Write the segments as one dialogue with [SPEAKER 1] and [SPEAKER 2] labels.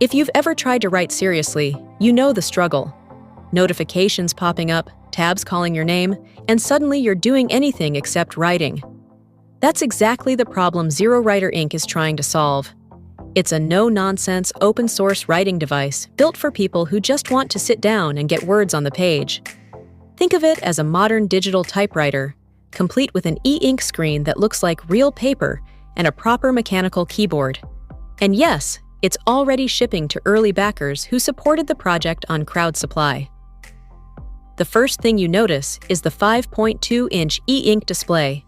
[SPEAKER 1] If you've ever tried to write seriously, you know the struggle. Notifications popping up, tabs calling your name, and suddenly you're doing anything except writing. That's exactly the problem Zerowriter Ink is trying to solve. It's a no-nonsense, open-source writing device built for people who just want to sit down and get words on the page. Think of it as a modern digital typewriter, complete with an e-ink screen that looks like real paper and a proper mechanical keyboard. And yes, it's already shipping to early backers who supported the project on crowd supply. The first thing you notice is the 5.2-inch e-ink display.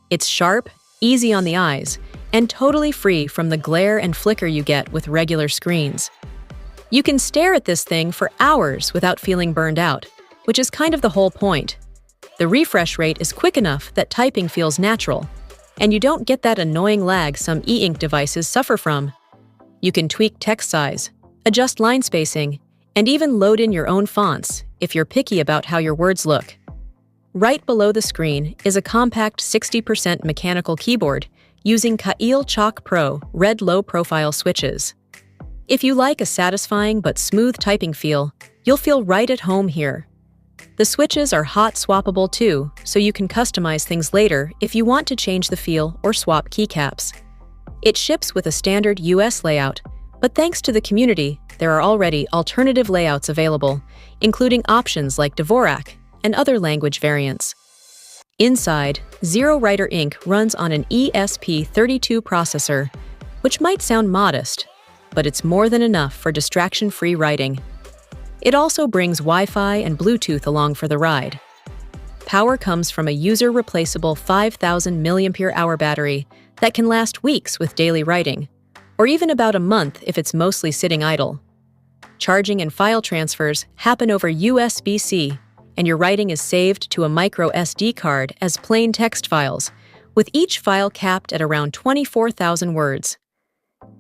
[SPEAKER 1] It's sharp, easy on the eyes, and totally free from the glare and flicker you get with regular screens. You can stare at this thing for hours without feeling burned out, which is kind of the whole point. The refresh rate is quick enough that typing feels natural, and you don't get that annoying lag some e-ink devices suffer from. You can tweak text size, adjust line spacing, and even load in your own fonts if you're picky about how your words look. Right below the screen is a compact 60% mechanical keyboard using Kail Chalk Pro red low-profile switches. If you like a satisfying but smooth typing feel, you'll feel right at home here. The switches are hot swappable too, so you can customize things later if you want to change the feel or swap keycaps. It ships with a standard US layout, but thanks to the community, there are already alternative layouts available, including options like Dvorak and other language variants. Inside, Zerowriter Ink runs on an ESP32 processor, which might sound modest, but it's more than enough for distraction-free writing. It also brings Wi-Fi and Bluetooth along for the ride. Power comes from a user-replaceable 5,000 mAh battery that can last weeks with daily writing, or even about a month if it's mostly sitting idle. Charging and file transfers happen over USB-C, and your writing is saved to a micro SD card as plain text files, with each file capped at around 24,000 words.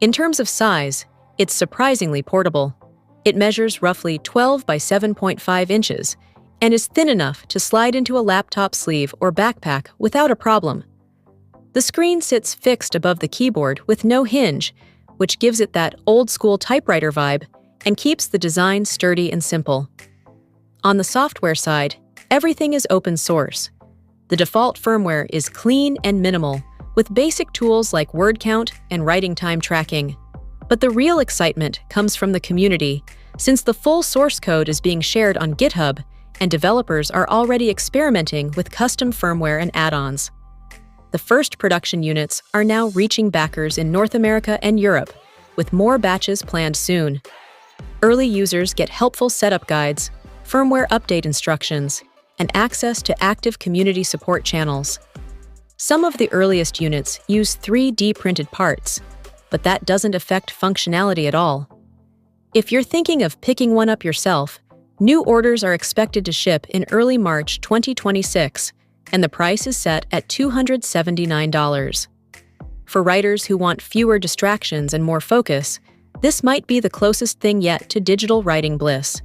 [SPEAKER 1] In terms of size, it's surprisingly portable. It measures roughly 12 by 7.5 inches and is thin enough to slide into a laptop sleeve or backpack without a problem. The screen sits fixed above the keyboard with no hinge, which gives it that old-school typewriter vibe and keeps the design sturdy and simple. On the software side, everything is open source. The default firmware is clean and minimal, with basic tools like word count and writing time tracking. But the real excitement comes from the community, since the full source code is being shared on GitHub and developers are already experimenting with custom firmware and add-ons. The first production units are now reaching backers in North America and Europe, with more batches planned soon. Early users get helpful setup guides, firmware update instructions, and access to active community support channels. Some of the earliest units use 3D printed parts, but that doesn't affect functionality at all. If you're thinking of picking one up yourself, new orders are expected to ship in early March 2026, and the price is set at $279. For writers who want fewer distractions and more focus, this might be the closest thing yet to digital writing bliss.